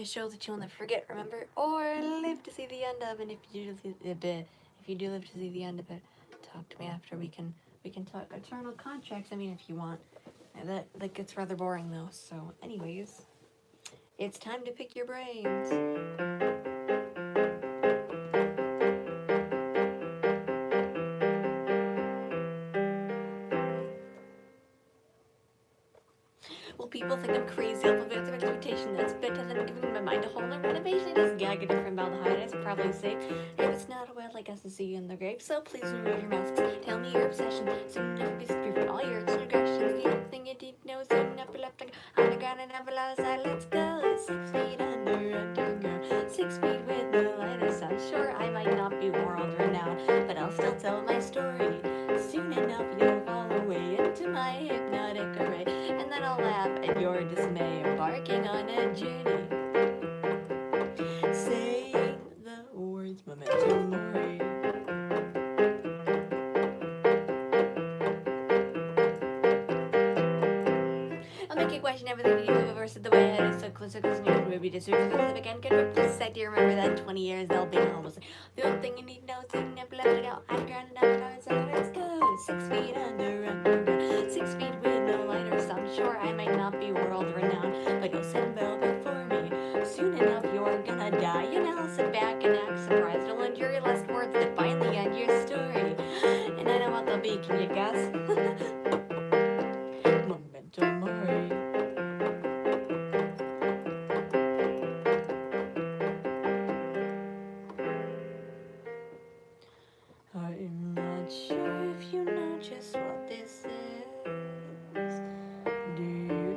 A show that you'll never forget, remember, or live to see the end of. And if you do live to see the end of it, talk to me after. We can talk eternal contracts. I mean, if you want. That gets rather boring though. So, anyways, it's time to pick your brains. Well, people think I'm crazy. I'll live with expectation that's better than giving my mind a whole new renovation. Just gagging from formaldehyde, I probably say. If it's not a well, I guess I'll see you in the grave. So please remove your masks. Tell me your obsession. Soon never be free from all your transgressions. The only thing you need to know is soon never left on the ground and never lost sight. Let's go. 6 feet underground. 6 feet with no light or sun. Sure, I might not be world renowned, but I'll still tell my story. Soon enough, you'll fall away into my hypnotic array, and then I'll laugh at your dismay, embarking on a journey. Saying the words memento mori. I'll make you question everything you do, reverse it the way I is so close, near maybe deserves specific and good for sight. Do you remember that in 20 years they'll be almost the only thing you need to know is you never let it out. I'm grounded up and on, so let's go. 6 feet underground, 6 feet with no light or sound. Sure, I might not be world renowned, but you'll send Bell before me. Soon enough, you're gonna die, and I'll sit back and act surprised. I'll endure your last words that finally end your story. And I know what they'll be, can you guess? Memento mori. I'm not sure if you know just what this is. Do you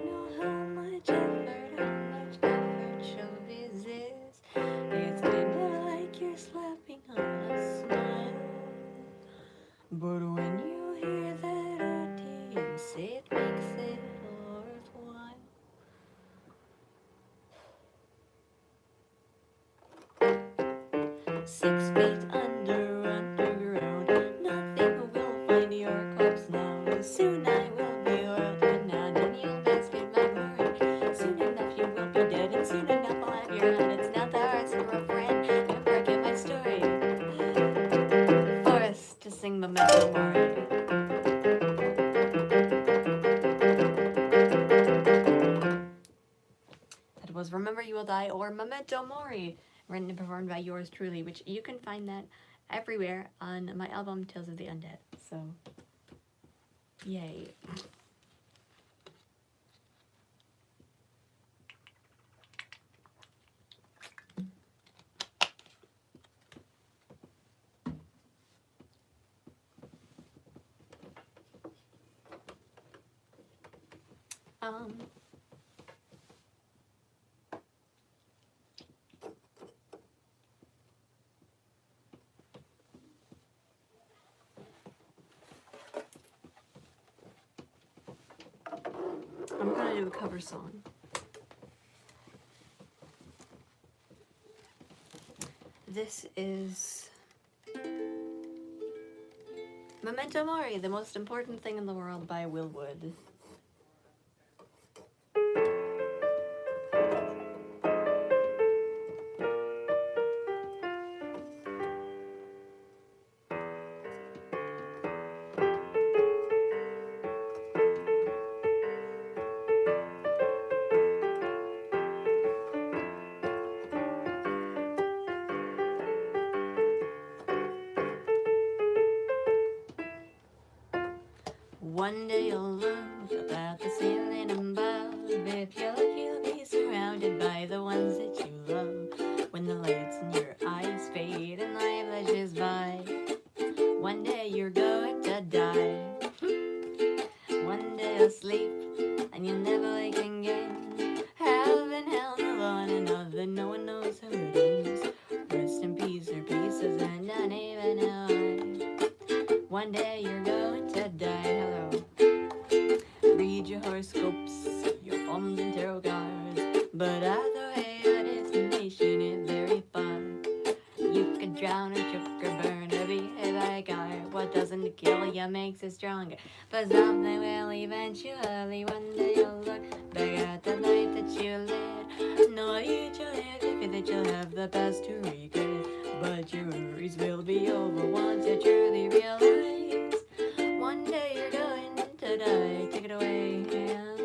know how much effort showbiz is? It's kinda like you're slapping on a smile. But when you hear that audience, it makes it worthwhile. 6 feet underground, nothing will find your corpse now. Soon I will be world renowned, and you'll bask in my glory. Soon enough you will be dead, and soon enough I'll have your hand. It's not the hearts for a friend, I'm breaking my story. For us to sing Memento Mori. That was Remember You Will Die or Memento Mori, written and performed by yours truly, which you can find that everywhere on my album Tales of the Undead. So, yay. Um, I'm gonna do a cover song. This is Memento Mori, the most important thing in the world by Will Wood. One day you'll look up at the ceiling above. If you're lucky, you'll be surrounded by the ones that you love. When the lights in your eyes fade and life flashes by, one day you're going to die. One day you'll sleep and you'll never wake again. Heaven, hell, alone, another, no one knows who it is. Rest in peace or pieces and don't even know why. One day you're going to die. Hello. Read your horoscopes, your palms and tarot cards, but either way, your destination is very far. You could drown or choke or burn or be hit by a car. What doesn't kill you makes you stronger, but something will eventually. One day you'll look back at the life that you led. know each other, that you'll have the past to regret. But your worries will be over once you truly realize one day you're going to die. Take it away, hands.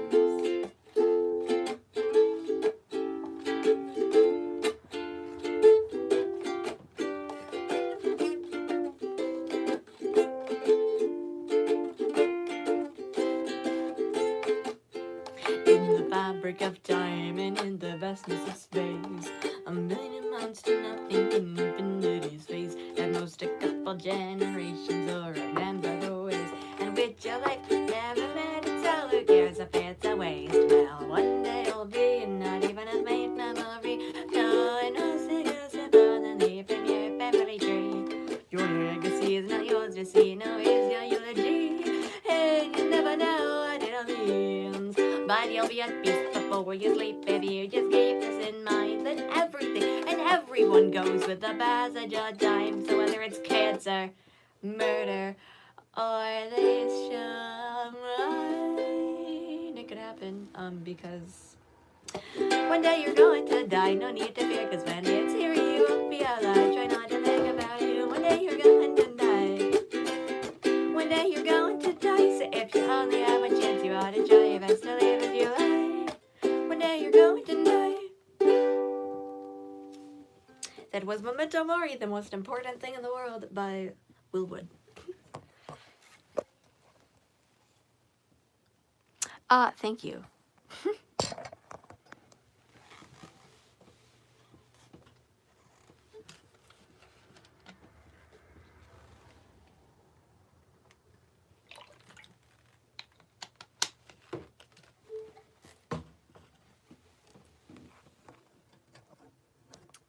In the fabric of time and in the vastness of space, a million amounts to nothing in infinity's face. At most a couple generations or remember the ways in which your life never met its all. Who cares if it's a waste? Well, one day you'll be not even a faint memory. No, and no single simple than leaf from your family tree. Your legacy is not yours to see, no, it's your eulogy. And you never know what it'll mean. But you'll be at peace before you sleep if you just keep this in mind, that everything and everyone goes with the passage of time. So whether it's cancer, murder, or this shrine, it could happen because one day you're going to die. No need to fear, because when it's here you won't be alive. Try not to think about it. One day you're going to die. One day you're going to die. So if you only have a chance, you ought to try your best to live as you like. One day you're going to die. That was Memento Mori, the most important thing in the world, by Will Wood. Thank you.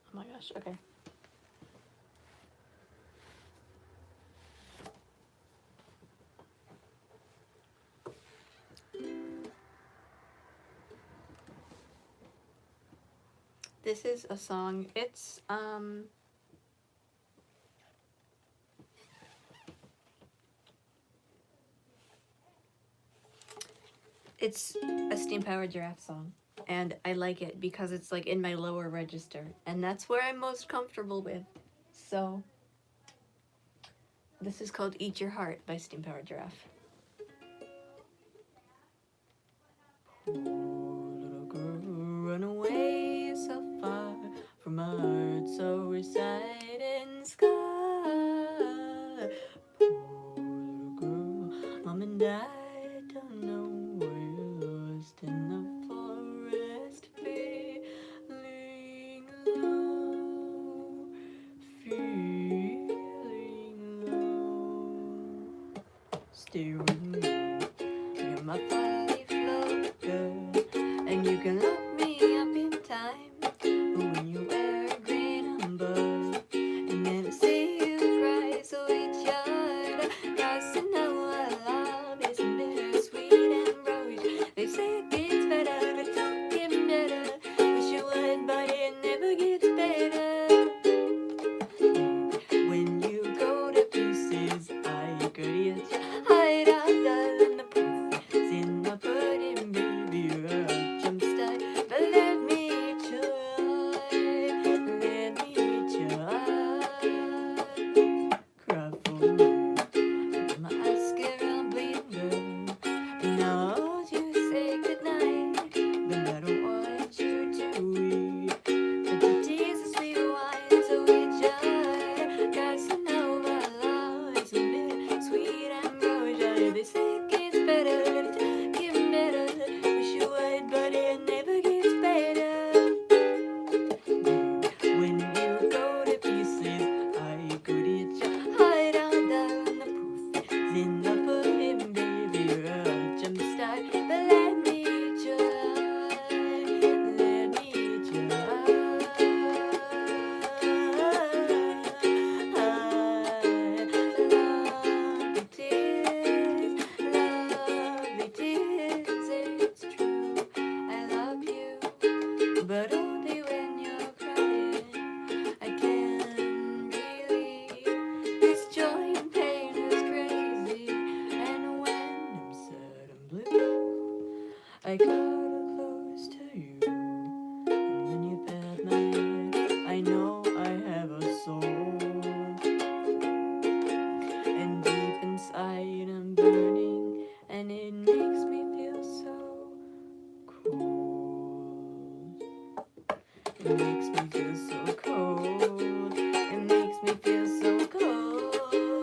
Oh my gosh, okay. This is a song. It's a Steam Powered Giraffe song, and I like it because it's like in my lower register, and that's where I'm most comfortable with. So this is called Eat Your Heart by Steam Powered Giraffe. Poor little girl, run away so far from a heart so reciting sky. Poor little girl, mom and dad don't know where you're lost in the forest, feeling low, feeling low. Stay with me, you're my five love girl, and you can lock me up in time. But when you wear a green umbrella, and then I see you cry, so it's your heart. Cause I know our love is bittersweet and rose. They say it gets better, but don't get better. Wish you would, but it never gets better. When you go to pieces, I could eat you. Hide out and the proof is in the pudding, baby. You're a jump start, but let me try. Let me try. Cry for me, my eyes get around bleeding, girl. And I'll hold you, say goodnight, but I don't want you to weep. But the tears are sweet wine, so it's your heart. Cause I know my love is a bit sweet and rosy. They say it gets better, getting better. Wish you would, but it never gets better. When you go to pieces, I could eat your heart out down. The proof is in the pudding, baby. You're a jump start, but let me try. Let me try. Lovely tears, it's true. I love you, but only when you're crying. I can't believe this joy and pain is crazy. And when I'm sad and blue, I cuddle close to you. And makes me feel so cold. It makes me feel so cold.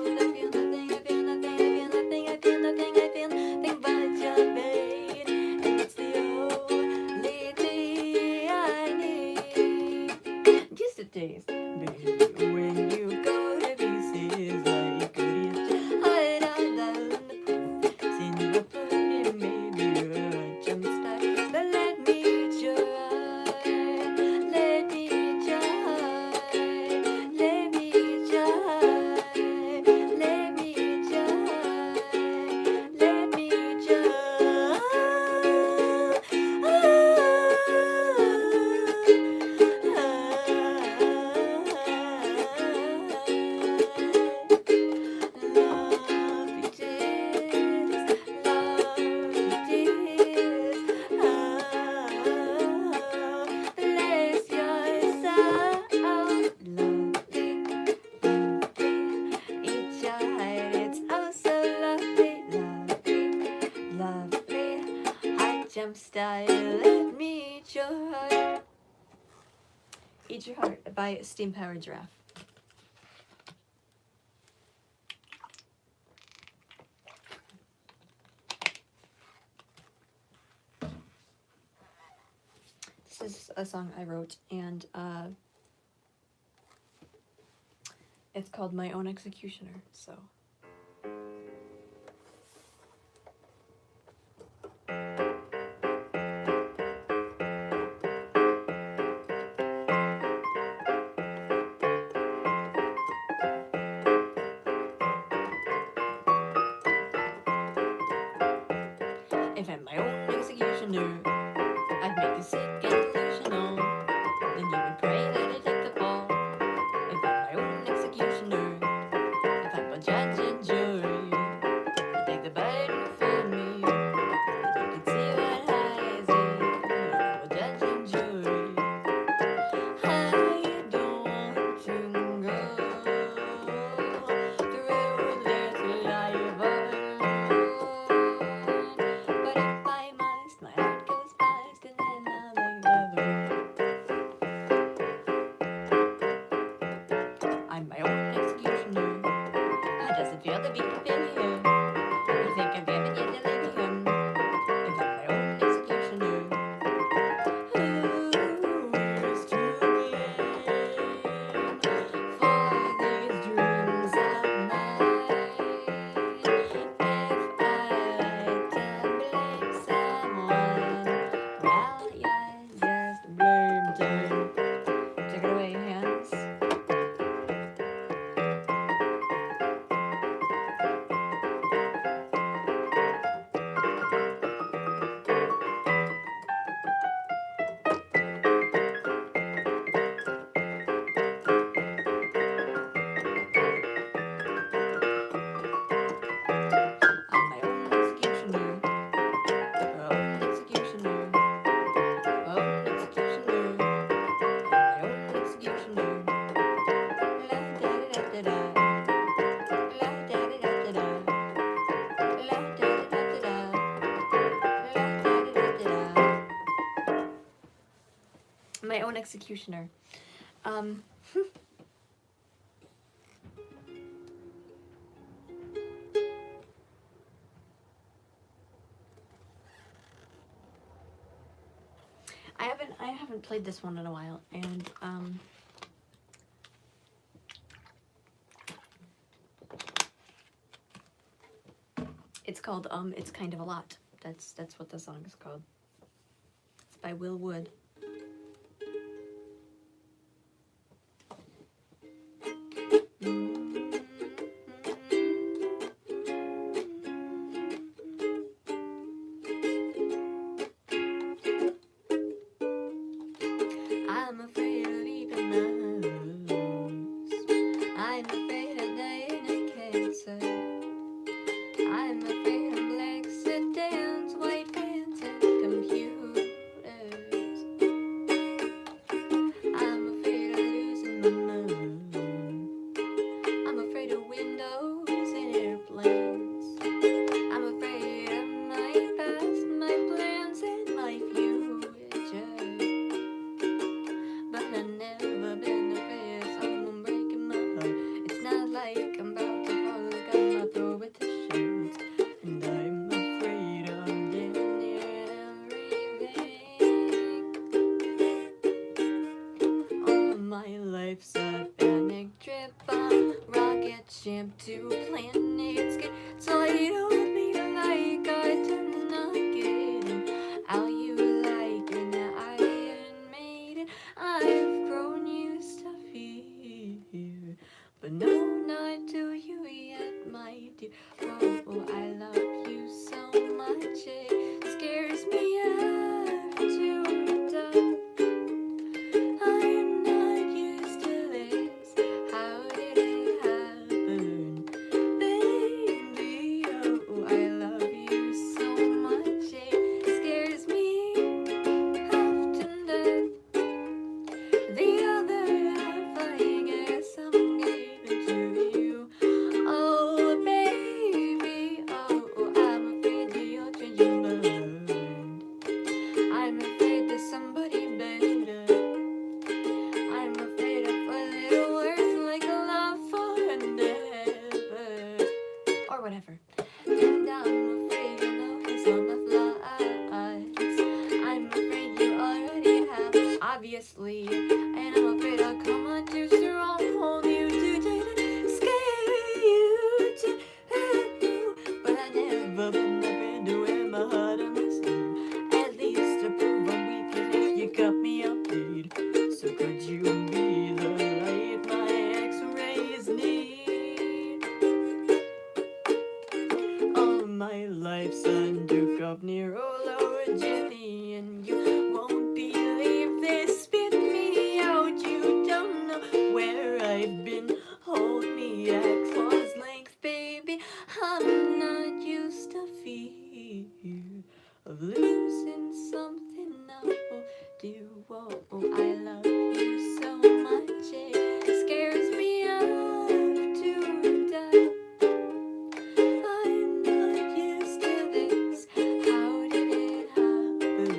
I feel nothing, I feel nothing, I feel nothing, I feel nothing, I feel nothing but your pain. And it's the only thing I need. Just a taste, baby, when you go to pieces like goodies. Hide out down the pool, sing the poem, maybe you're a jump start. But let me try, let me try, let me try, let me try, let me try. Jump style, let me eat your heart. Eat Your Heart by Steam Powered Giraffe. This is a song I wrote, and it's called My Own Executioner, so. If I'm my own executioner, I'd make it sick and delusional. Then you would pray that I take the fall. If I'm my own executioner, if I'm a judge and jury, I take the burden for me. Then you can see what I see. I'm a judge and jury. I don't want to go through this life alone. But if I must, my heart goes fast, and then I'll leave the room. I'm my own executioner. How does it feel to be a failure? I think I'm giving you delirium. If I'm my own executioner, who is to blame for these dreams of mine? If I can blame someone, well, yes, just blame them. Take it away, hands. I'm my own executioner. Own executioner. Own executioner. I'm my own executioner. La da da da da. La da da da da. La da da da da. La da da da da. My own executioner. Um. I haven't played this one in a while, and it's called It's Kind of a Lot. That's what the song is called. It's by Will Wood. I'm afraid of even the house. I'm afraid of dying of cancer. I'm afraid of black sedans, white pants, and computers. life's a panic trip on rocket ship to planets. Get tired of me like I turn again. How you like it now? I ain't made it. I've grown used to fear, but no, not to you yet, my dear. Whoa, I love you so much it scares me half to death. I'm not used to this. How did it happen? Baby, oh, I love you so much it scares me half to death. The other half, I guess I'm giving to you. Oh, baby, oh, I'm afraid that you'll change your mind. I'm afraid that somebody better. I'm afraid of a little words like a love forever, or whatever. And I'm afraid you know it's on the flies. I'm afraid you already have, obviously. And I'm afraid I'll come on too strong, hold you too tight, and scare you too. But I never been afraid to wear my heart on my sleeve. At least to prove I'm weak, and if you cut me, I'll bleed. So could you be the light my X-rays need? All my life's a Duke of Neurology, and you won't believe this. Spit me out, you don't know where I've been. Hold me at claw's length, baby. I'm not used to fear of losing something I do. Whoa, I love you so much it scares me up to death. I'm not used to this. How did it happen,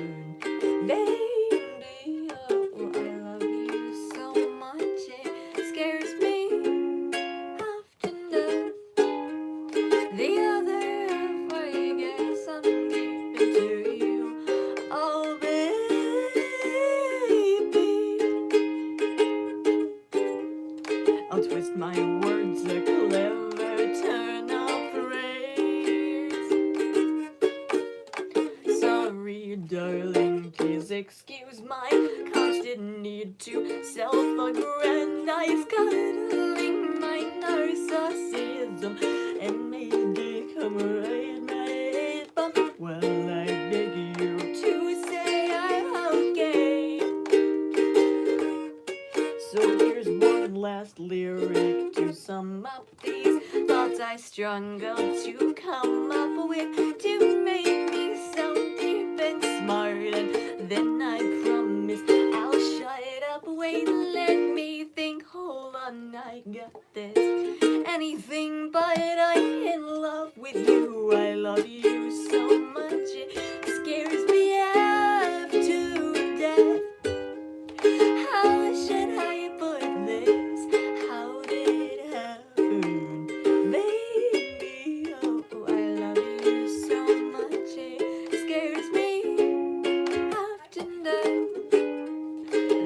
baby? Oh, I love you so much it scares me half to death. The other half, I guess I'm giving to you. Oh, baby, I'll twist my words a clever turn of phrase. Sorry, darling, please excuse my constant need to self-aggrandize, cuddling my narcissism, and maybe come right my head bump while I beg you to say I'm okay. So here's one last lyric to sum up these thoughts I struggle to come up with, to make me sound deep and smart, and then I promise I'll shut up. Wait, let me think, hold on, I got this. Anything but I'm in love with you. I love you so much it scares me half to death. How should I put this? How did it happen, baby? Oh, I love you so much it scares me half to death.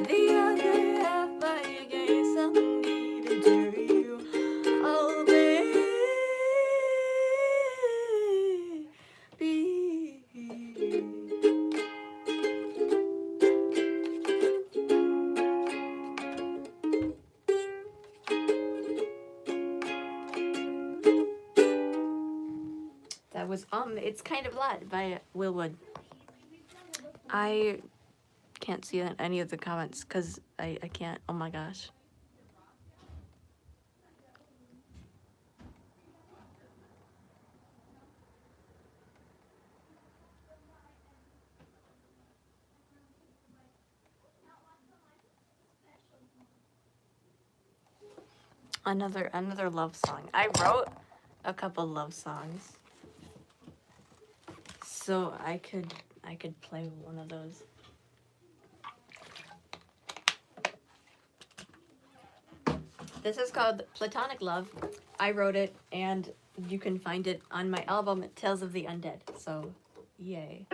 The other half, I guess I'm needing to you. Oh, baby. That was It's Kind of Lot by Will Wood. I can't see any of the comments because I can't. Oh my gosh. Another love song. I wrote a couple love songs, so I could play one of those. This is called Platonic Love. I wrote it, and you can find it on my album Tales of the Undead. So, yay.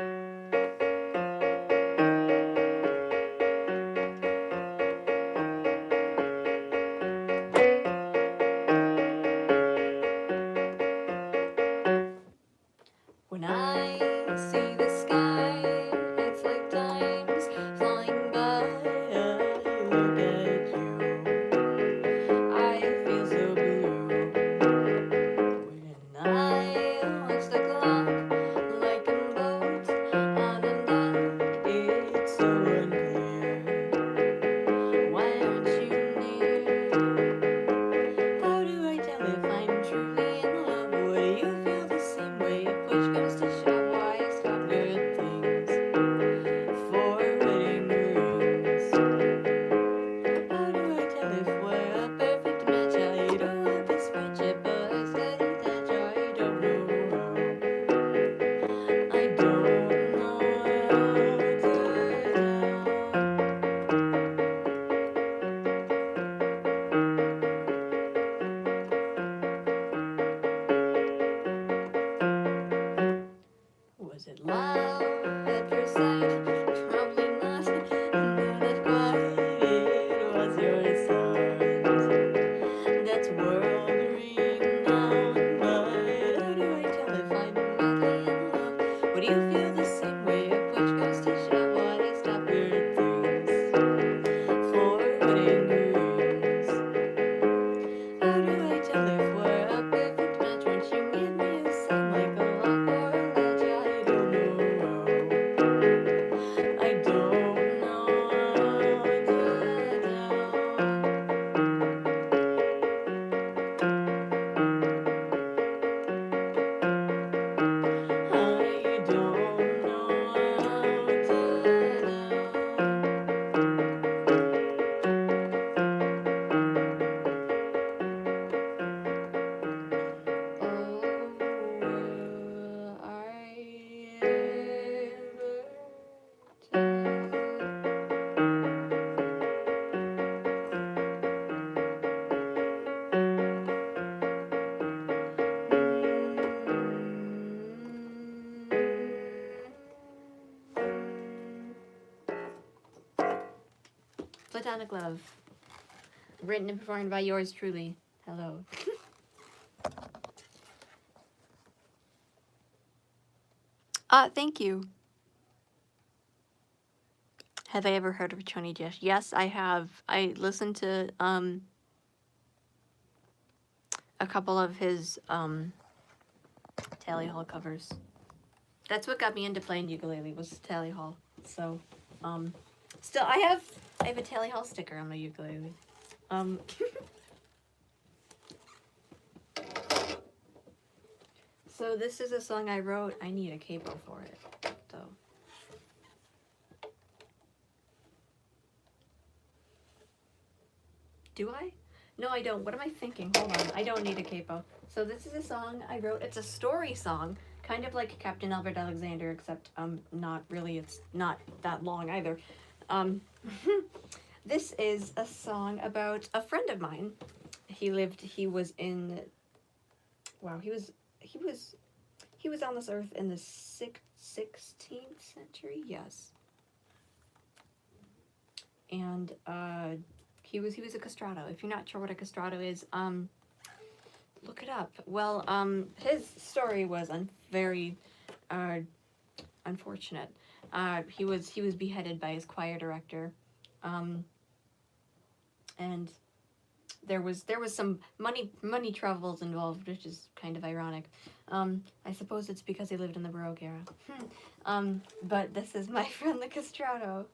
get you. I feel so blue when I watch the clock like a boat on a dock. It's so unclear. Why aren't you near? How do I tell if I'm truly in love? Would you feel the same way if push comes to shove? Why stop good things for wedding rings? How do I tell if we're a perfect match? I don't want this friendship, but I study that I don't know how. I don't know how to Was it love at first sight? Probably not. No, not quite. It was your signs. That's world renowned. But how do I tell if I'm madly in love? Would you feel the same way if push comes to shove? Why I stop weird things for wedding rings? How do I tell if we're a perfect match? Won't you give me a sign like a lock or a latch? I don't know how. I don't know how to tell. I don't know how to Platonic Love, written and performed by yours truly. Hello. Thank you. Have I ever heard of Choni Jesh? Yes, I have. I listened to a couple of his Tally Hall covers. That's what got me into playing ukulele, was Tally Hall. So, still I have a Tally Hall sticker on my ukulele. So this is a song I wrote. I need a capo for it, though. Do I? No, I don't. What am I thinking? Hold on. I don't need a capo. So this is a song I wrote. It's a story song, kind of like Captain Albert Alexander, except not really. It's not that long either. This is a song about a friend of mine. He was on this earth in the 16th century, yes. And he was a castrato. If you're not sure what a castrato is, look it up. Well, his story was very unfortunate. He was beheaded by his choir director, and there was some money troubles involved, which is kind of ironic. I suppose it's because he lived in the Baroque era. But this is my friend the castrato.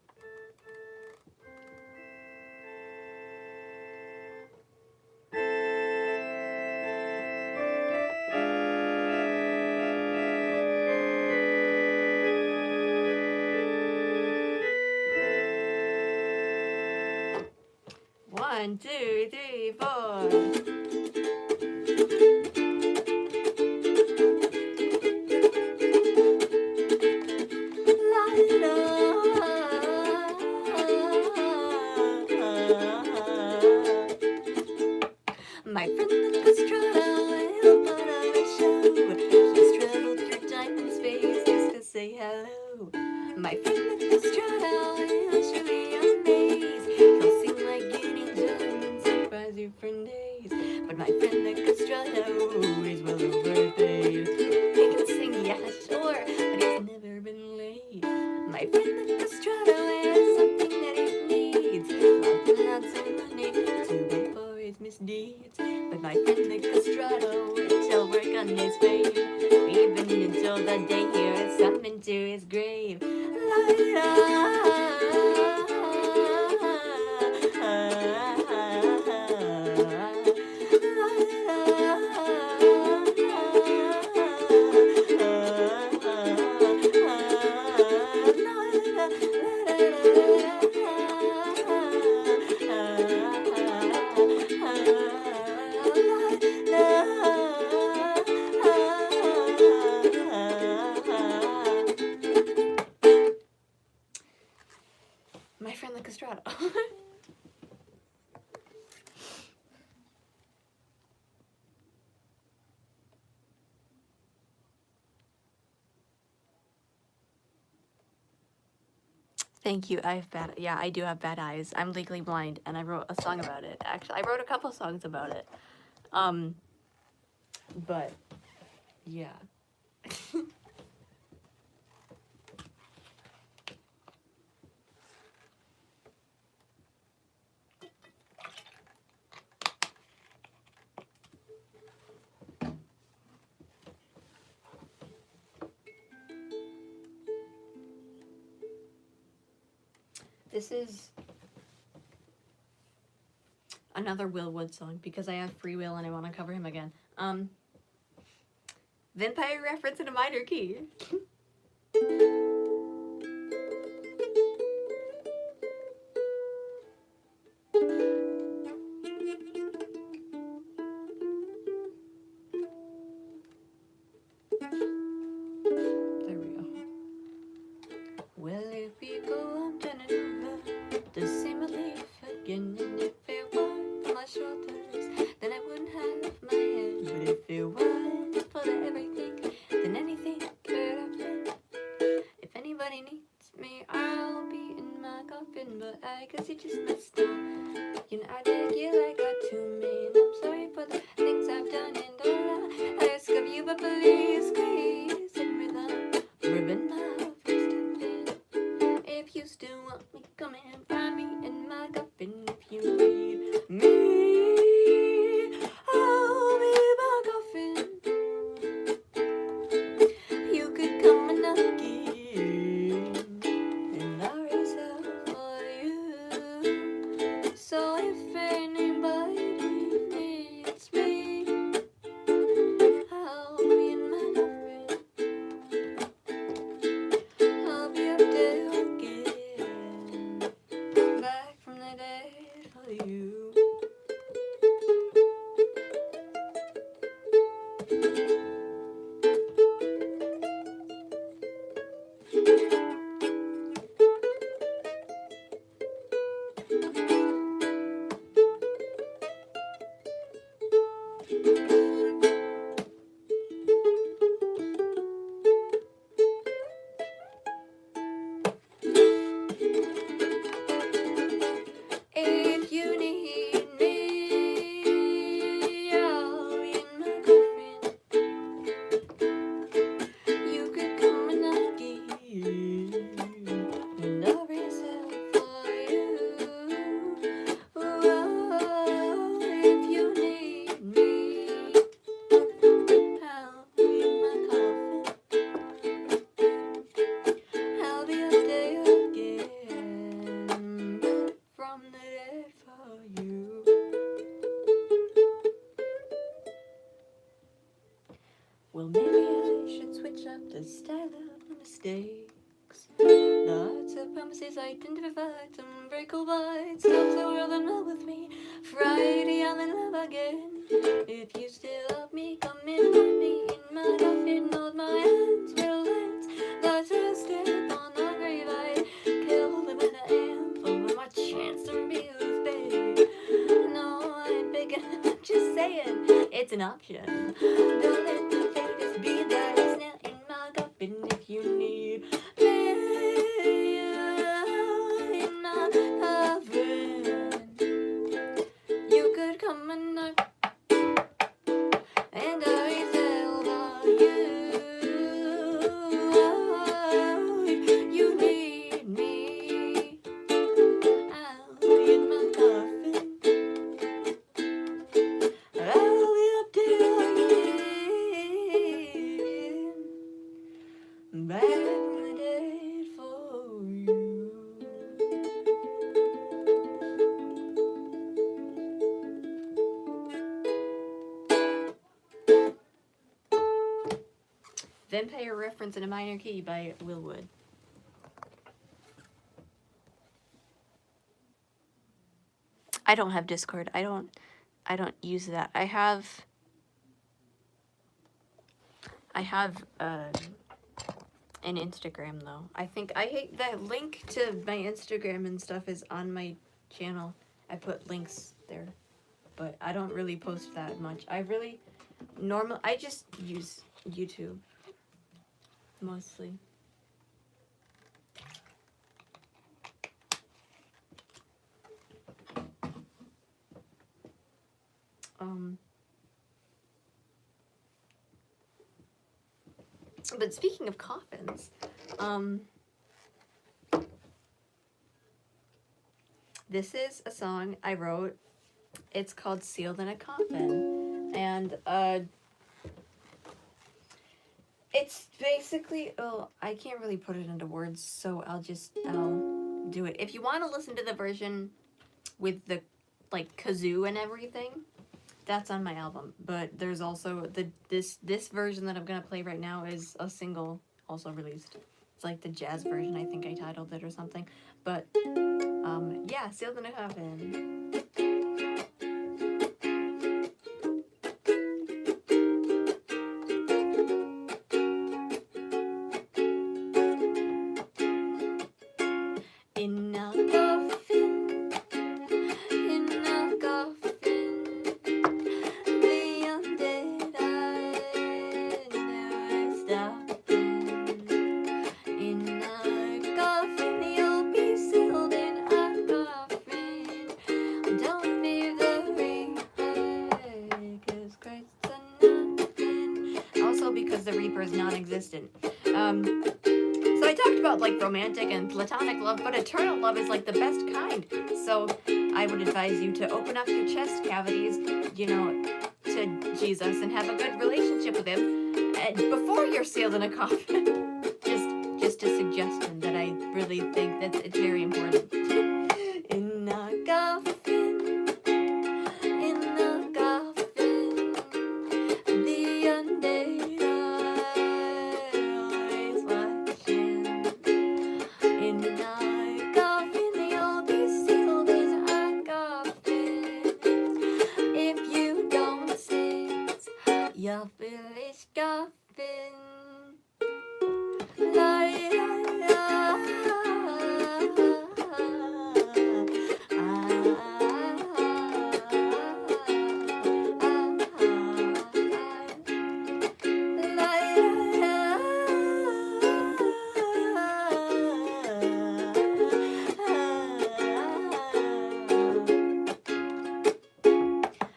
One, two, three, four. My friend the castrato, he'll put on a show. He's traveled through time and space just to say hello. My friend the castrato, he'll surely amaze. He'll sing like an angel and surprise you for days. But my friend the castrato is well overpaid. He can sing, yeah, sure, but he's never been late. My friend the castrato has something that he needs. Lots and lots deeds with my friend the Castrato until we're on his grave. Even until the day he is summoned to his grave. My friend the Castrato. Thank you. I have bad. Yeah, I do have bad eyes. I'm legally blind, and I wrote a song about it. Actually, I wrote a couple songs about it. But yeah. This is another Will Wood song because I have free will and I want to cover him again. Vampire reference in a minor key. There we go. Well, if we go on turning over the same leaf again, and if it weren't for my shoulders, then I wouldn't have my head. But if it weren't for the everything, then anything could happen. If anybody needs me, I'll be in my coffin. But I guess you just messed up. You know, I dig you like a two-man. I'm sorry for the things I've done, and all I ask of you, but please, please, hit me the ribbon my first step in. If you still want me, come and find me in my coffin. If you need me, I'll be my coffin. You could come and knock in, and I'll raise hell for you. So if anybody needs me, I'll be in my coffin. I'll be up there again, back from the dead for you. If you need me, I'll be in my coffin. You could come and knock in, and I'll raise hell for you. Oh, if you need me, I'll be in my coffin. I'll be up there again, from the dead for you. Well, maybe I should switch up the style of mistakes. Lots of promises identified, some breakable bites. Stops the world in love with me. Friday, I'm in love again. If you still love me, come and find me in my coffin. Hold my hands, will dance. That's a step on the grave. I kill them in the am for my chance to be who's babe. No, I ain't begging, I'm just saying it's an option. Don't let the haters be that it's now in my coffin. If you need me in my coffin, you could come and knock, and I sell for you. If you need me, I'll be in my coffin. Vampire Reference in a Minor Key by Will Wood. I don't have Discord. I don't use that. I have an Instagram though. I think I hate that link to my Instagram and stuff is on my channel. I put links there, but I don't really post that much. I just use YouTube mostly. But speaking of coffins, this is a song I wrote. It's called Sealed in a Coffin. And, it's basically, I can't really put it into words, so I'll do it. If you want to listen to the version with the, like, kazoo and everything, that's on my album. But there's also this version that I'm gonna play right now is a single also released. It's like the jazz version, I think I titled it or something. But, yeah, Sealed in a Coffin. In a coffin, the undead eye never stopping. In a coffin, you'll be sealed in a coffin. Don't be the reaper, 'cause Christ's a nothing. Also because the Reaper is non-existent. So I talked about like romantic and platonic love, but eternal love is like the best kind. So I would advise you to open up your chest cavities, you know, to Jesus and have a good relationship with him before you're sealed in a coffin. just a suggestion that I really think that it's very important. In a coffin, the undead eyes watching. In a coffin, you'll be sealed in a coffin. If you don't sit, you'll finish coffin.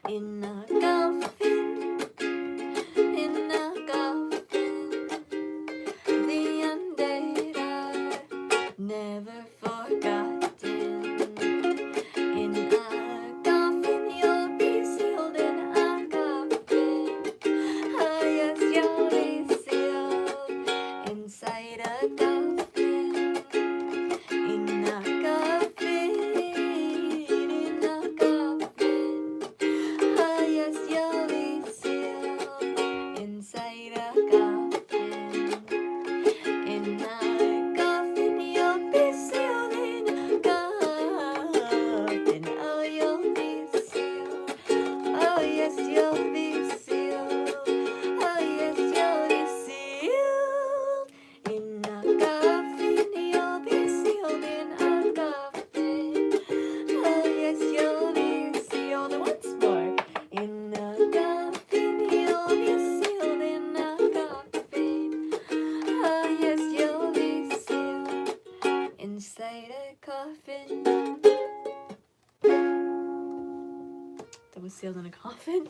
In a coffin, the undead are never forgotten. In a coffin, you'll be sealed in a coffin. Oh yes, you'll be sealed inside a coffin. In a coffin, oh yes, you'll be sealed inside a coffin. In a coffin, you'll be sealed in a coffin. Oh, you'll be sealed. Oh yes, you'll be sealed. Oh yes, you'll be sealed in a coffin. You'll be sealed in a coffin. Oh yes, you'll be sealed once more. In a coffin, you'll be sealed in a coffin. Oh yes, you'll be sealed inside a coffin. That was sealed in a coffin.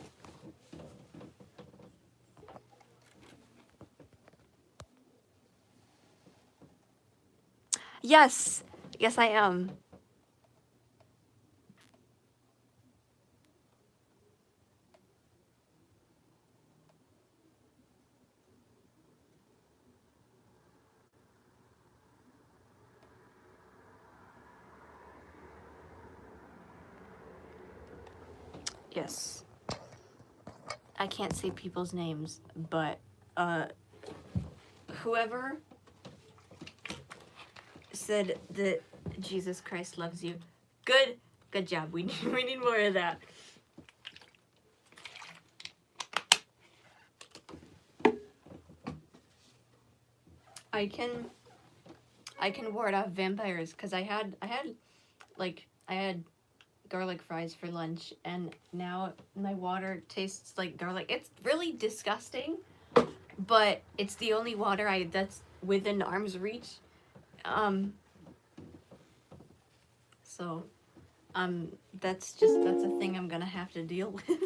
Yes, yes I am. Yes. I can't say people's names, but whoever said that Jesus Christ loves you, good job. We need more of that. I can ward off vampires because I had garlic fries for lunch, and now my water tastes like garlic. It's really disgusting, but it's the only water that's within arm's reach. So that's a thing I'm gonna have to deal with.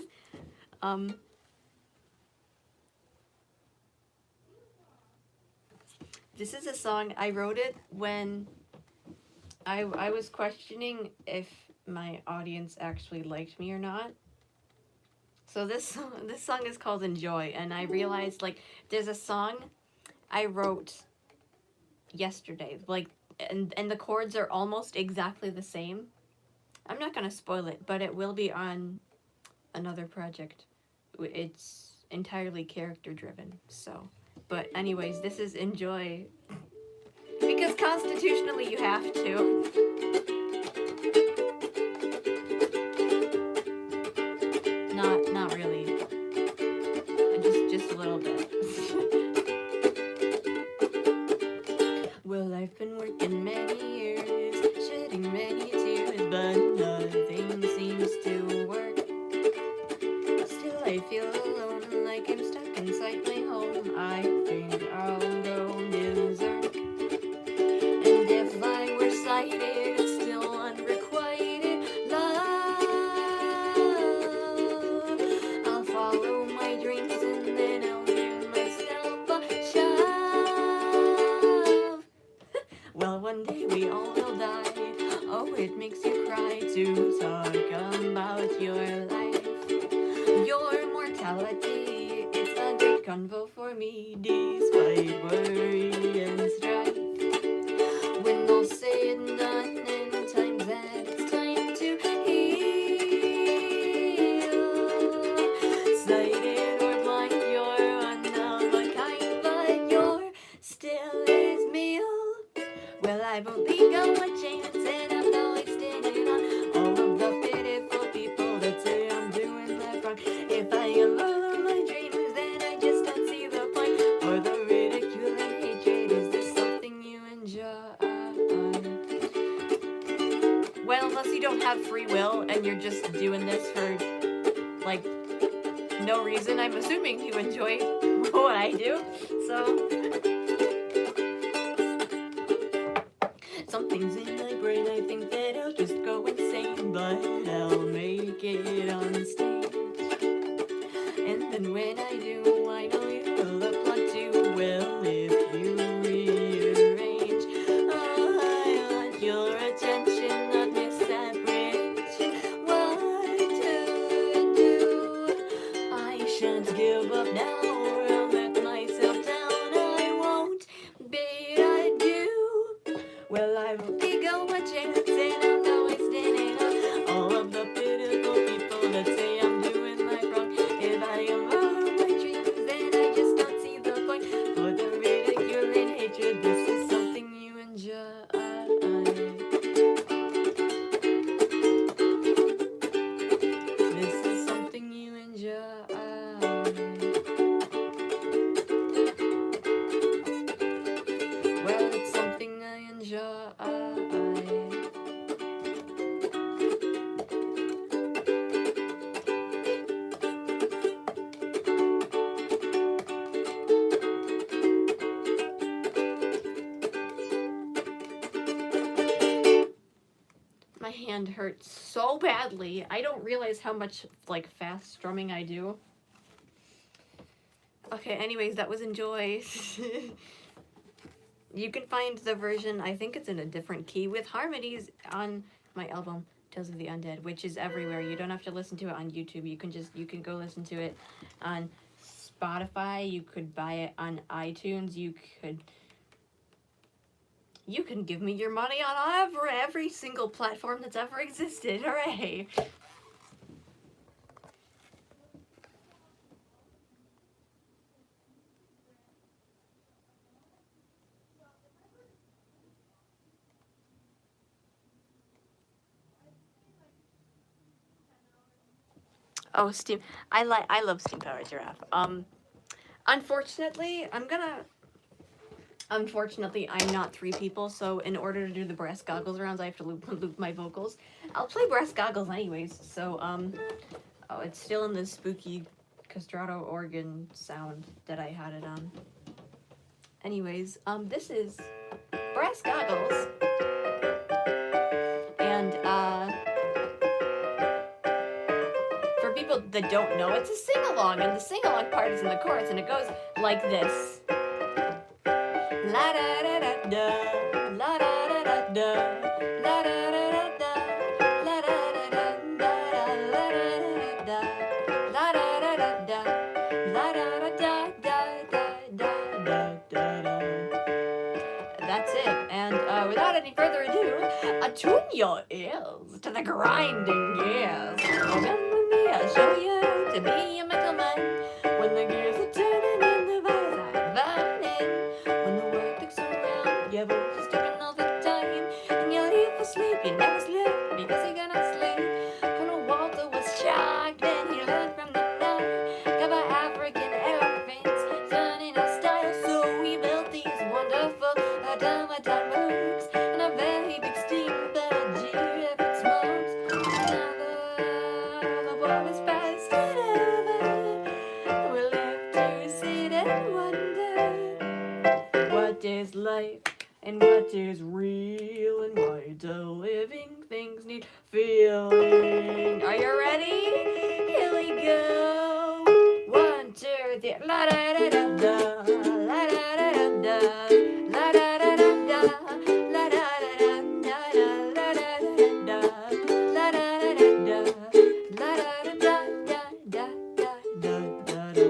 This is a song I wrote it when I was questioning if my audience actually liked me or not. So this song is called Enjoy, and I realized like there's a song I wrote yesterday, like and the chords are almost exactly the same. I'm not gonna spoil it, but it will be on another project. It's entirely character driven, so. But anyways, this is Enjoy. Because constitutionally you have to. Not really. Just a little bit. Well, I've been working many years, shedding many tears, but nothing seems to work. Still I feel alone, like I'm stuck inside my home. I think I'll go berserk. And if I were sighted, it's still unrequited love. I'll follow my dreams and then I'll give myself a shove. Well, one day we all will die. Oh, it makes you cry to talk about your life. Your mortality, it's a great convo for me, despite worry and strife. When all said and done, and times that it's time to heal. Sighted or blind, you're one of a kind, but you're still his meal. Well, I've only got one chance, and I'm not extending on all of the pitiful people that say I'm doing life wrong. If I follow my dreams, then I just don't see the point. For the ridicule and hatred, is this something you enjoy? Well, unless you don't have free will and you're just doing this for, like, no reason. I'm assuming you enjoy what I do, so. Something's in my brain, I think that I'll just go insane, but I'll make it on stage. And then when I do, I know you will applaud too. Well, if you rearrange, oh, I want your attention, not misapprehension. What to do? I shan't give up now, or I'll let myself down. I won't bid adieu. Well, I've only got one chance, and I'm always standing up. All of the pitiful people that say I'm doing life wrong. If I am all of my dreams, then I just don't see the point. For the ridicule and hatred, this is something you enjoy. This is something you enjoy. Well, it's something I enjoy. My hand hurts so badly. I don't realize how much, like, fast strumming I do. Okay, anyways, that was Enjoy. You can find the version, I think it's in a different key, with harmonies on my album, Tales of the Undead, which is everywhere. You don't have to listen to it on YouTube. You can go listen to it on Spotify. You could buy it on iTunes. You can give me your money on every single platform that's ever existed. Hooray! Oh, steam. I love steam powered giraffe. Unfortunately, Unfortunately, I'm not three people, so in order to do the brass goggles rounds, I have to loop my vocals. I'll play brass goggles anyways, so, oh, it's still in the spooky castrato organ sound that I had it on. Anyways, this is brass goggles, and, for people that don't know, it's a sing-along, and the sing-along part is in the chorus, and it goes like this. La da da da da, la da da da da, la da da da da, la da da da da, la da da da da, la da da da da, la da da da da da. That's it. And without any further ado, attune your ears to the grinding gears. Come with me, I'll show you how to be a metal man. When the gears are turning and the vibes are burning, when the world takes around, your voice is talking all the time, and you'll leave for sleep, you never sleep because you cannot sleep. Colonel Walter was shocked, then he learned from the night, got by African elephants, turning our style, so we built these wonderful automaton mooks, and a very big steam giraffe it smokes. Now the war is past and over, we live to see it and wonder what is life and what is real, and why do living things need feeling. Are you ready? Here we go. 1, 2, 3. La da da da da, la da da da da, la da da da da, la da da da da, la da da da da, la da da da da, la da da da da da.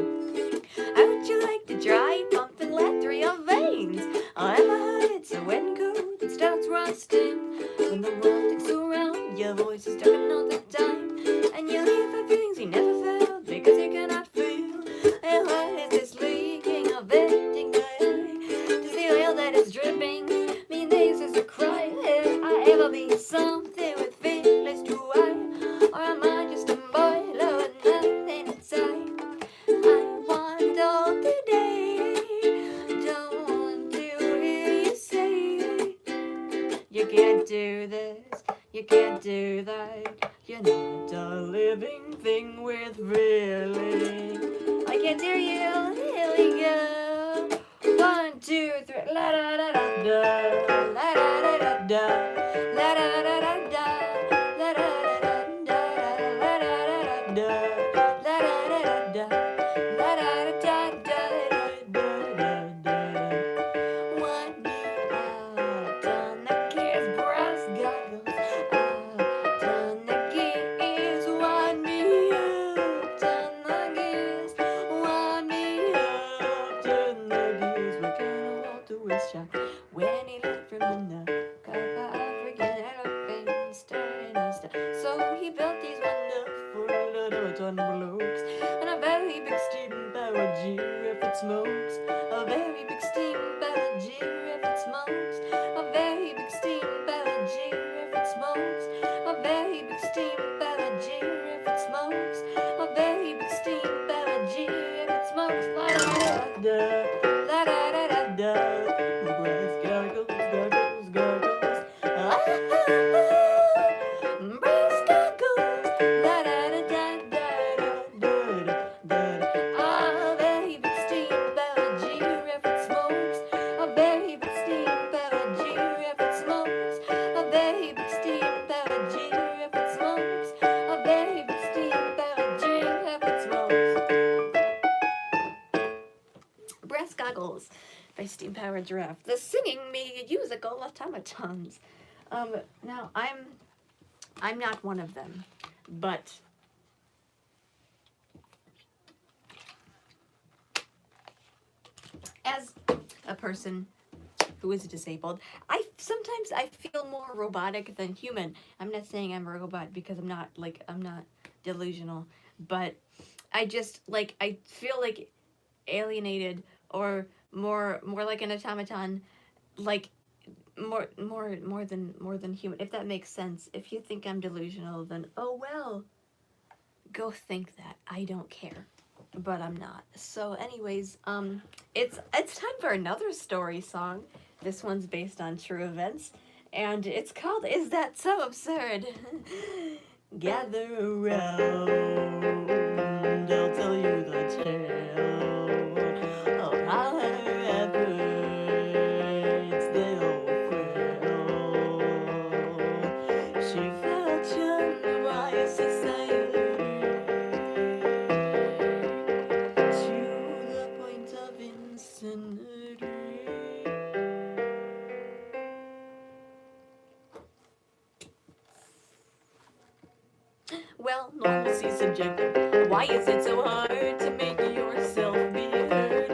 How would you like to dry pump and let through your veins? I ever heard it's a wet coat that starts rusting. When the world takes around, your voice is talking all the time, and you leave for feelings you never felt because you cannot feel. And what is this leaking or venting my eye? Does the oil that is dripping mean this is a cry? Will I ever be something with feelings too high? Or am I just a boy with nothing inside? I want all today, don't want to hear you say you can't do this, you can't do that, you're not a living thing with feeling. I can't hear you, here we go. 1, 2, 3, la da da da da, la da da da da, la da da da da, la da da da da, la da da da da, la da da da da, la da da da da da da. One me out on the gears, brass goggles out on the gears, one me out on the gears, one me out on the gears. We're gonna walk to his shop when he left from the night, caught by African elephants, turning us down. So he built these wonderful automaton blocks, and a very big steam-powered giraffe it smokes. A very big steam-powered giraffe it smokes. A very big steam-powered giraffe it smokes. A very big steam-powered giraffe it smokes. A very big steam-powered giraffe it smokes. La da da da da, la da da da da. Brass goggles, goggles, goggles. Ah, brass goggles. La da da da da da da da. A very big steam-powered giraffe it smokes. A very big steam-powered giraffe it smokes. A very big steam-powered giraffe it smokes. A very big steam-powered giraffe it smokes. Brass Goggles by Steam Powered Giraffe. The singing musical automatons. Now I'm not one of them, but as a person who is disabled, sometimes I feel more robotic than human. I'm not saying I'm a robot because I'm not delusional, but I just I feel like alienated, or more like an automaton, like more than human, if that makes sense. If you think I'm delusional, then oh well, go think that. I don't care. But I'm not. So anyways, it's time for another story song. This one's based on true events, and it's called Is That So Absurd? Gather around, I'll tell you the tale of how her efforts they all failed. She felt shunned by society to the point of insanity. Well, normalcy's subjective. Why is it so hard to make yourself be heard?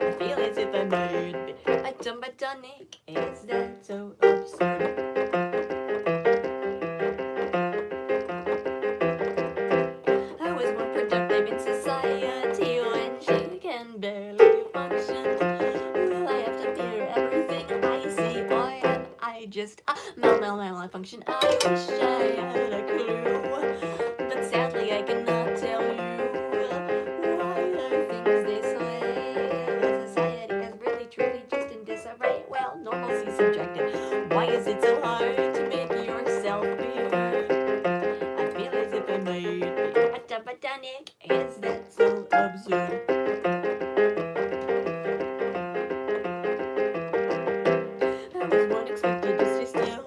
I feel as if I might be a dumbatonic. Is that so absurd? I was more productive in society when she can barely function. Will I have to fear everything I see, or am I just a malfunction? I wish I had a clue, but sadly I cannot tell you. Why are things this way? Society is really truly just in disarray. Well, normalcy's subjective. Why is it so hard to make yourself be heard? I feel as if I might be a dumbatonic. Is that so absurd? I was one expected to stay still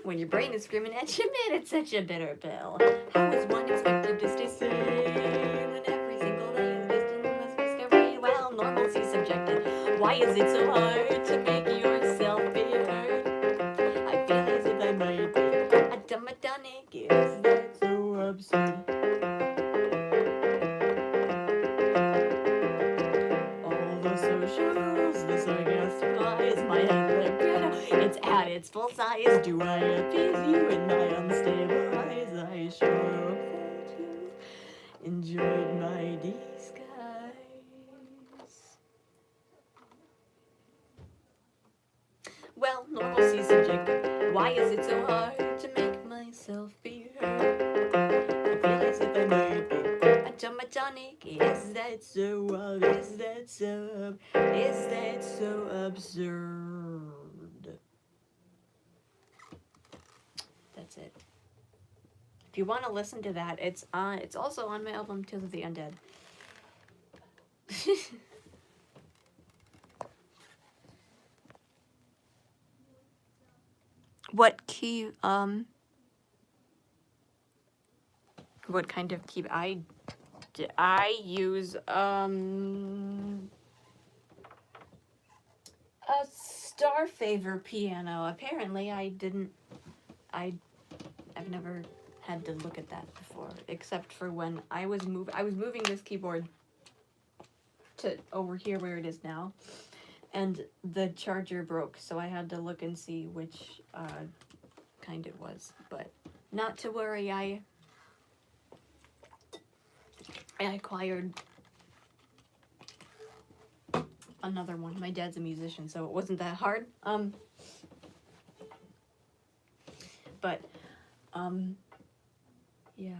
when your brain is screaming at you, man, it's such a bitter pill. How is one expected to stay sane when every single day is just an endless masquerade? Well, normalcy's subjective. Why is it so hard to make yourself be heard? I feel as if I might be a dumbatonic. Is that so absurd? All the socials, the sarcastic lies, my head liquid, it's at its full size. Do I appease you in my unstable eyes? I sure hope that you enjoyed my disguise. Well, normalcy's subjective. Why is it so hard to make myself be heard? I feel as if I might be a dumbatonic. Is that so absurd? That's it. If you want to listen to that, it's also on my album Tales of the Undead. What key what kind of key I use a Starfavor piano. Apparently I've never had to look at that before, except for when I was moving this keyboard to over here where it is now, and the charger broke, so I had to look and see which kind it was. But not to worry, I acquired another one. My dad's a musician, so it wasn't that hard. But yeah.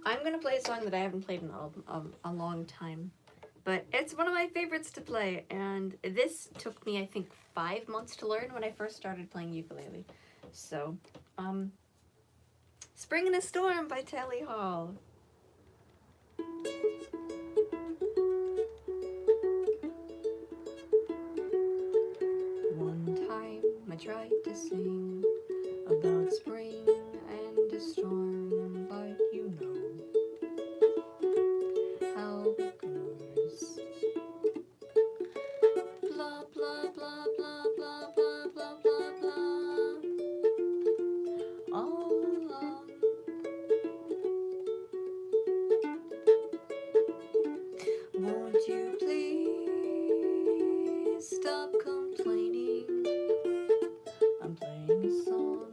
I'm gonna play a song that I haven't played in a long time, but it's one of my favorites to play, and this took me, I think, 5 months to learn when I first started playing ukulele. So, Spring in a Storm by Tally Hall. One time I tried to sing about spring and a storm, but you know how it goes. Blah, blah, blah, blah, blah, blah, blah, blah, blah. All along. Won't you please stop complaining? I'm playing a song.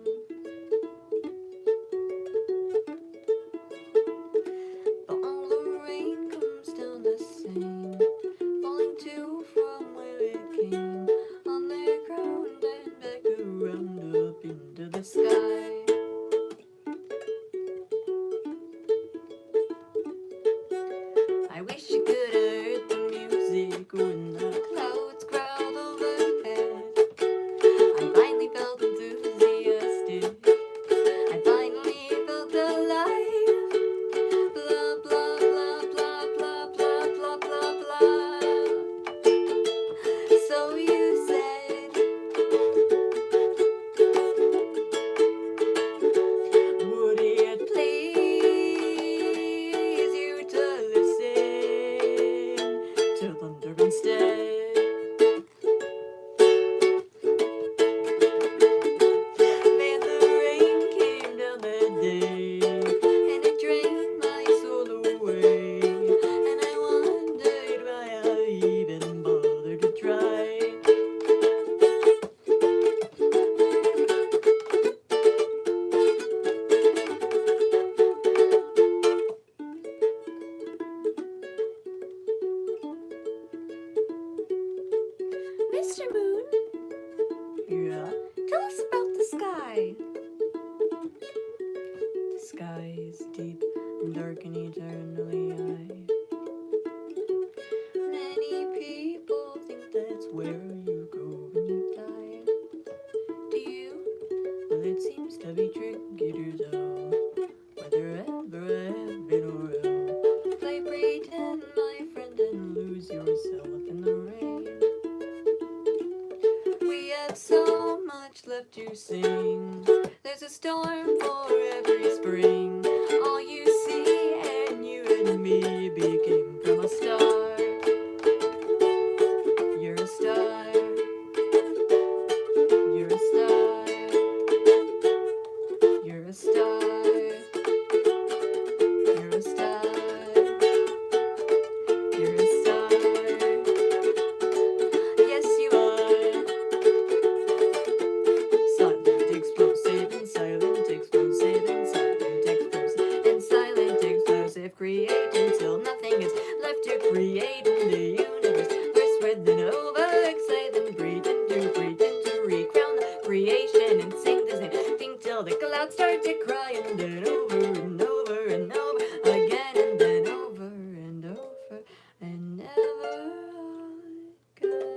sky. The sky is deep and dark and eternally high. Many people think that's where you go when you die. Do you? Well, it seems to be tricky to tell whether ever heaven or hell. Play pretend, my friend, and lose yourself in the rain. We have so much left to sing. There's a storm for every spring. All you see and you and me became from a star. You're a star. You're a star. You're a star. You're a star. You're a star. Yes, you are. Silent, explosive, and silent, explosive, and silent, explosive, and silent, explosive. Create until nothing is left to create in the universe. First spread, then overexcite, then breathe into recrown the creation and sing the same thing till the clouds start to cry, and then over and over and over again, and then over and over and ever again.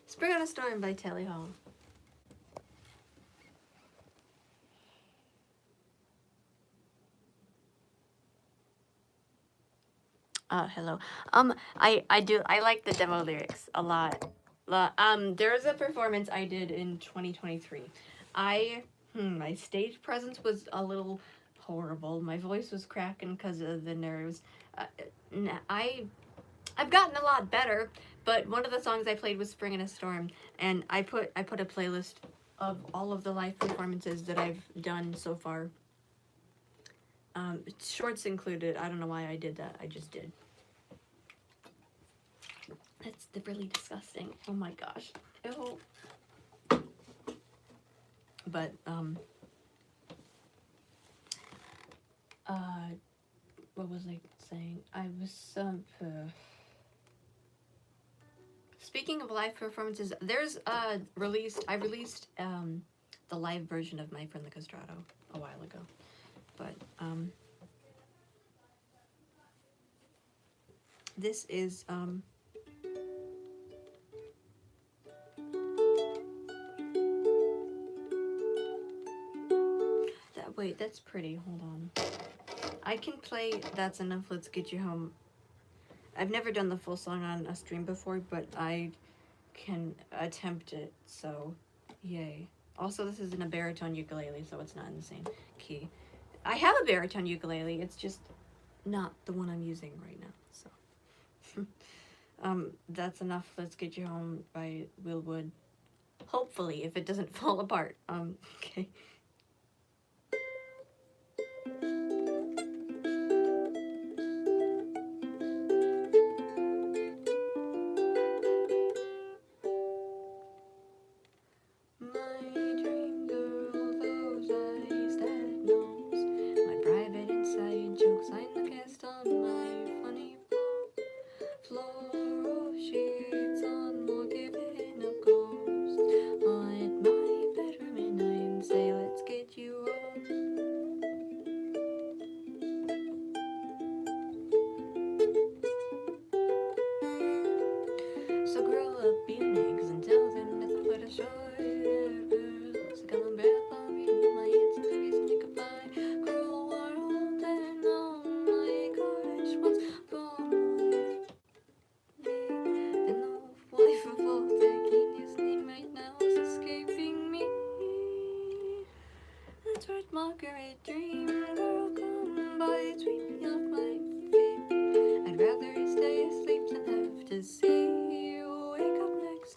Spring on a Storm by Telly Hall. Hello. I like the demo lyrics a lot. There's a performance I did in 2023. My stage presence was a little horrible. My voice was cracking because of the nerves. I've gotten a lot better, but one of the songs I played was Spring in a Storm, and I put a playlist of all of the live performances that I've done so far. Shorts included. I don't know why I did that. I just did. That's really disgusting. Oh my gosh. Ew. But what was I saying? I was speaking of live performances, there's I released the live version of My Friend the Castrato a while ago. But this is wait, that's pretty. Hold on. I can play That's Enough, Let's Get You Home. I've never done the full song on a stream before, but I can attempt it, so yay. Also, this is in a baritone ukulele, so it's not in the same key. I have a baritone ukulele, it's just not the one I'm using right now, so. That's Enough, Let's Get You Home by Will Wood. Hopefully, if it doesn't fall apart. Okay. Margaret, dream, girl, come by, sweep me off my feet. I'd rather stay asleep than have to see you wake up next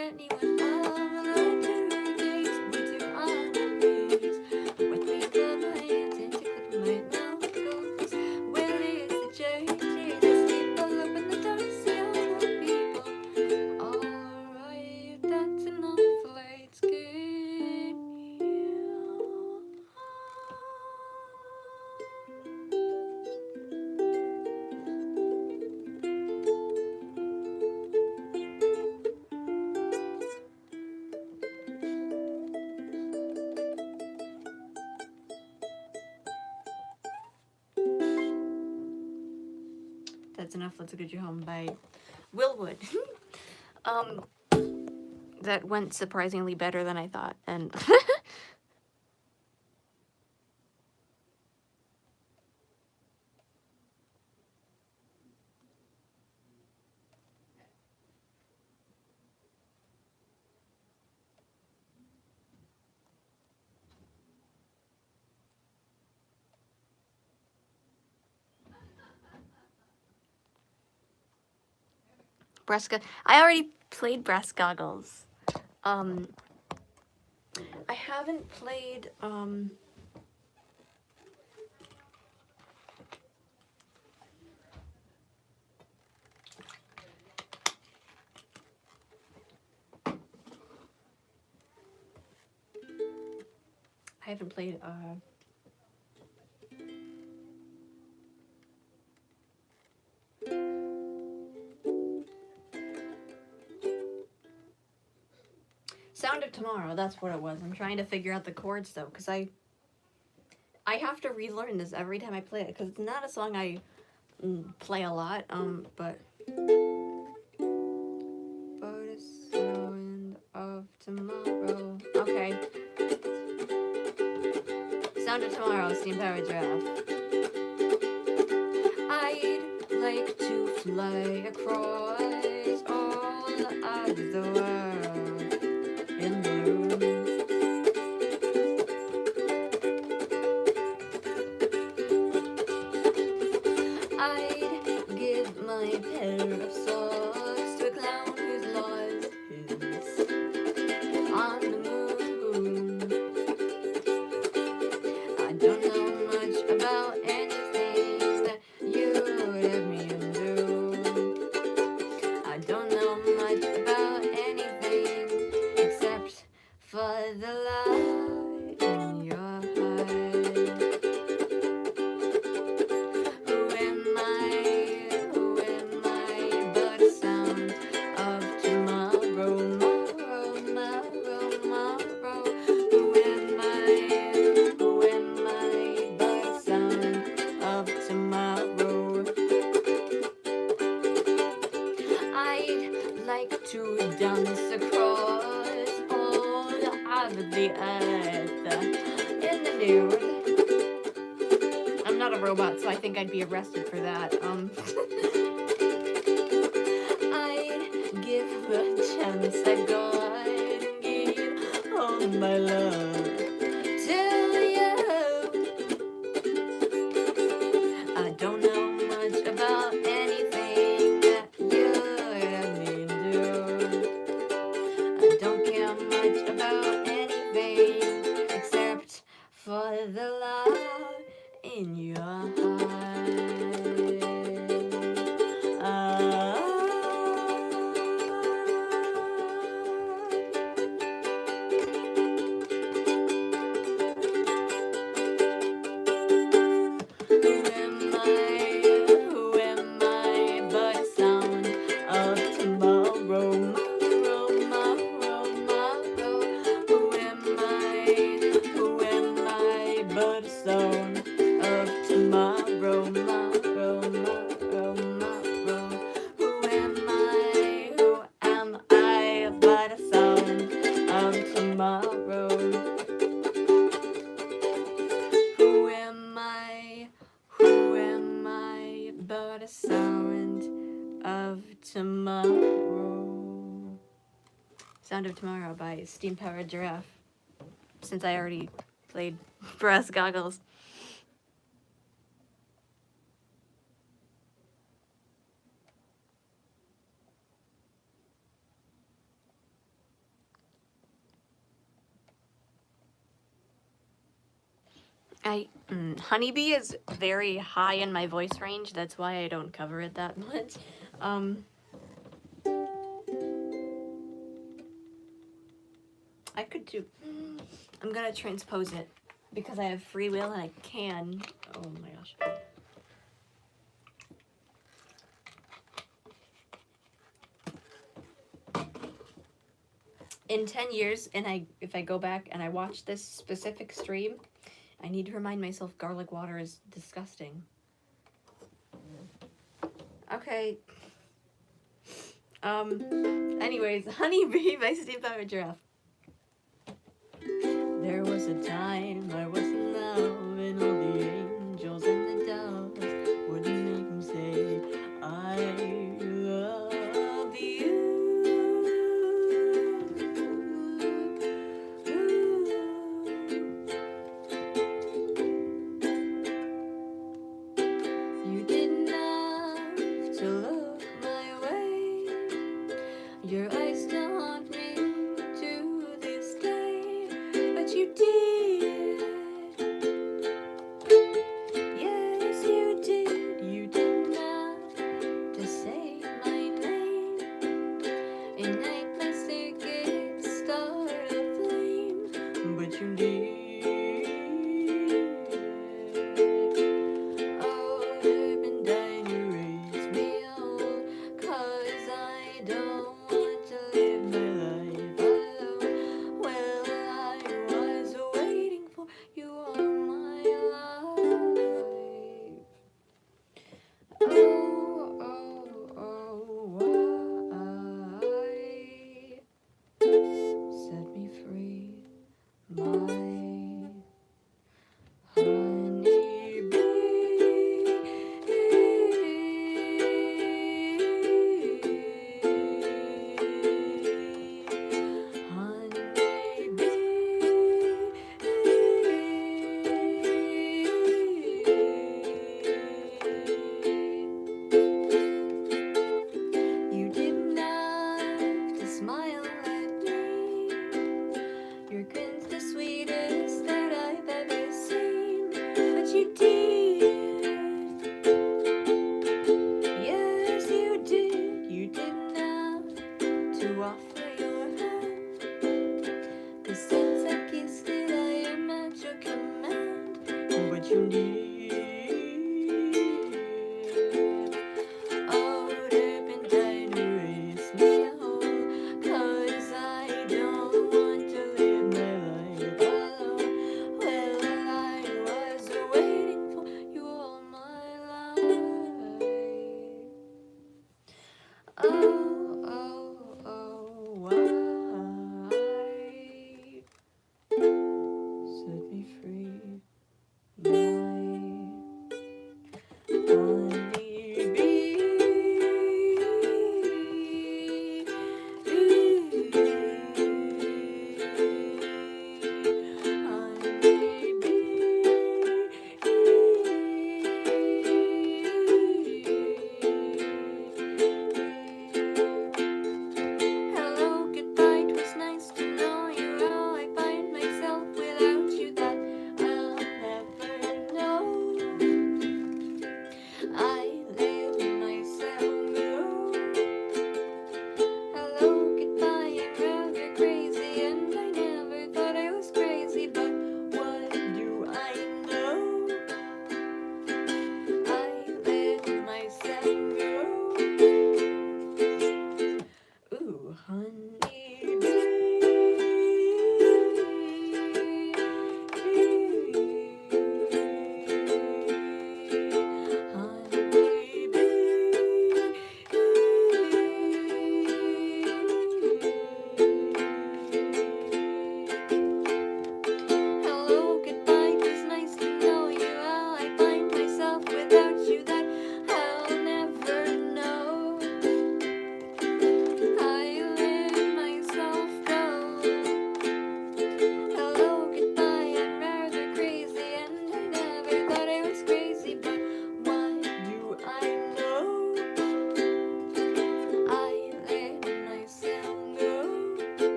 anyone on the days we do on our knees. With me, put my hands into clip my mouth goes. Willie is the judge, the sleep all up in the dark, see all the people. Alright, that's enough, let's get you. That's enough, let's get you home by Willwood. That went surprisingly better than I thought, and I already played Brass Goggles. I haven't played, Sound of Tomorrow, that's what it was. I'm trying to figure out the chords, though, because I have to relearn this every time I play it, because it's not a song I play a lot, but a sound of tomorrow. Okay. Sound of Tomorrow, Steam Powered Giraffe. I'd like to fly across all of the world in the room. I'd give my pair of socks to a clown who's lost his on the moon. I don't know much about anything that you would have me do. I don't know much about anything except for the light in your eyes. Who am I but a sound of tomorrow, tomorrow. Who am I but a sound of tomorrow? I'd like to dance across all of the earth in the nude. I'm not a robot, so I think I'd be arrested for that. I'd give a chance at God and give all my love to you. I don't know much about anything that you have me do. I don't care much about anything except for the love in your heart. Who am I but a sound of tomorrow, tomorrow. Who am I but a sound of tomorrow, tomorrow. Who am I but a sound of tomorrow? Who am I but a sound of tomorrow? Sound of Tomorrow by Steam Powered Giraffe. Since I already played Brass Goggles. Honeybee is very high in my voice range. That's why I don't cover it that much. I could do. I'm gonna transpose it because I have free will and I can. Oh my gosh. In 10 years, and if I go back and I watch this specific stream, I need to remind myself garlic water is disgusting. Okay. Anyways, Honeybee by Steve Power Giraffe. There was a time I was in love, and all the angels and the doves wouldn't make him say, I love you. You didn't have to look my way. Your eyes still haunt me to this day, but you did.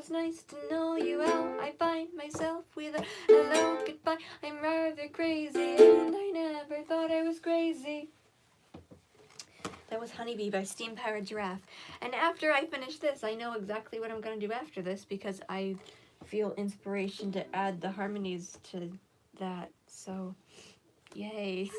was nice to know you well. I find myself with a hello, goodbye. I'm rather crazy, and I never thought I was crazy. That was Honeybee by Steam Powered Giraffe. And after I finish this, I know exactly what I'm going to do after this because I feel inspiration to add the harmonies to that. So, yay.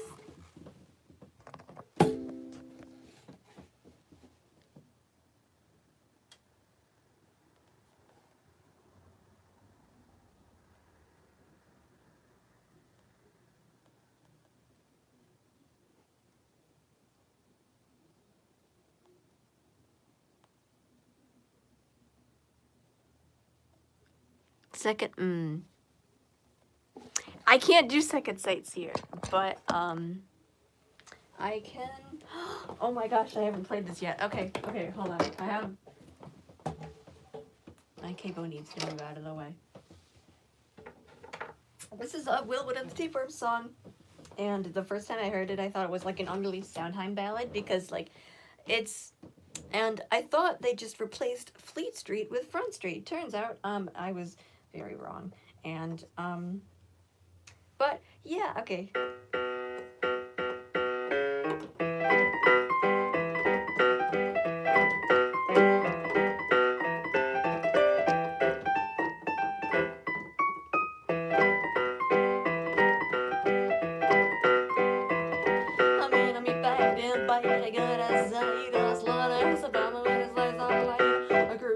Second, I can't do second sights here, but, I can, oh my gosh, I haven't played this yet. Okay, hold on, my cable needs to move out of the way. This is a Will Wood of the Tapeworm song, and the first time I heard it, I thought it was like an unreleased Soundheim ballad, because, like, and I thought they just replaced Fleet Street with Front Street. Turns out, I was very wrong, and, but, yeah, okay.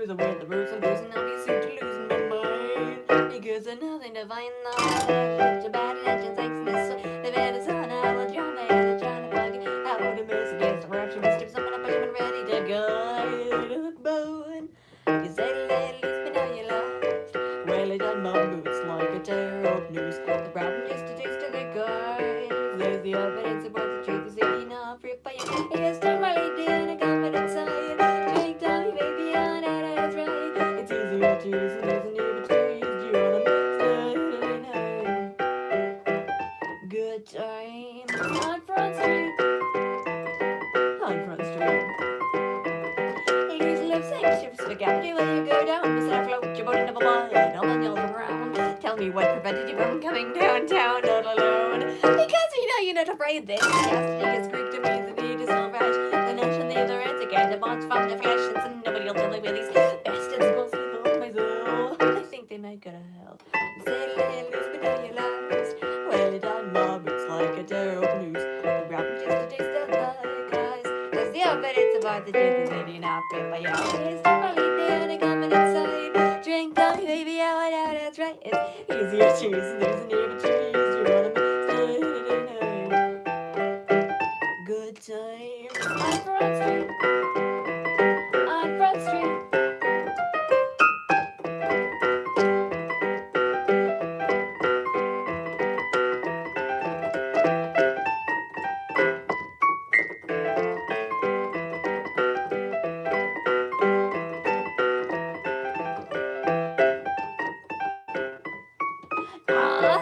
With the roots and blues, and I'll be soon to losing my mind. Because there's nothing to find out. Such a bad intentions, thanks to this. The bed is on, I will drop it. They're trying to plug it. How would it miss against the rapture? Mr. Someone up, I'm ready to go. Bone. You say the lady leaves me, now you lost. Well, it done my boots like a terrible news. The problem is to taste of the guys. There's the evidence about the truth is eating off rip by you. Yes, turn my lady in a confident side. Drink down, baby, on it. It's easier to use than there's an even to use. Do you wanna good time on Front Street? On Front Street. Lose lips and ships spaghetti when you go down. Instead of float your boat into the wine, all on your ground. Tell me what prevented you from coming downtown all alone. Because you know you're not afraid this. Yesterday is Greek to me, the need is so fresh. The nation, the other ends again, the bonds from the flesh, and nobody will tell me where these bastards will see my soul. I think they might go to hell. Say, lose, but now you lost. Well, it done my boots like a terrible news. The rapper just a taste of the guys. Cause the evidence about the truth is maybe not fit by y'all. It's probably there to come inside. Drink on me, baby, I went out, that's right. It's easier to choose, and there's an even to use. You wanna good time on Front Street. On Front Street.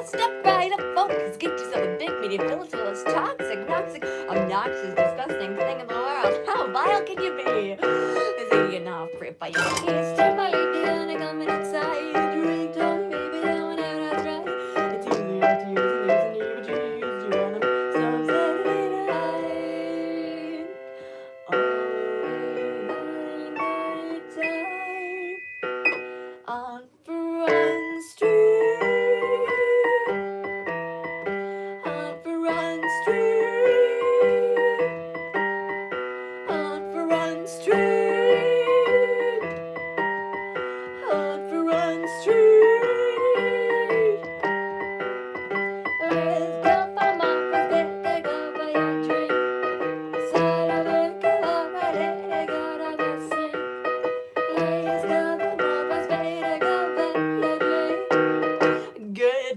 Step right up, folks. Get yourself a big medium filterless, toxic, noxic, obnoxious, disgusting thing in the world. How vile can you be? Is it getting off rip by your ears? Turn my lady on and coming inside. Drink, tell me, baby, I went out, that's right. It's easier to use and there's an even to use. You wanna some Saturday night. All night time on Front Street.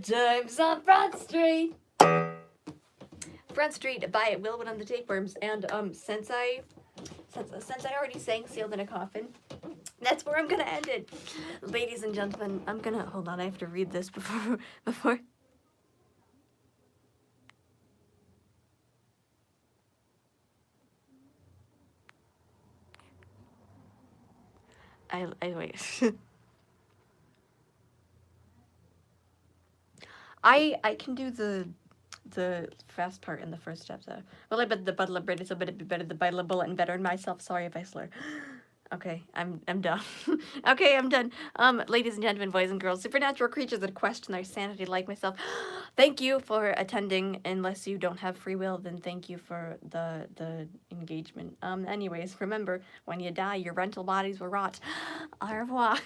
Times on Front Street. Front Street by Will Wood on the Tapeworms. And since I already sang Sealed in a Coffin, that's where I'm gonna end it. Ladies and gentlemen, I'm gonna hold on, I have to read this before I wait. I can do the fast part in the first step though. Well, I bet the butler bread is a bit better the bite of bullet and better in myself. Sorry if I slur. Okay, I'm done. Okay, I'm done. Ladies and gentlemen, boys and girls, supernatural creatures that question their sanity like myself. Thank you for attending. Unless you don't have free will, then thank you for the engagement. Anyways, remember, when you die, your rental bodies will rot. Au revoir.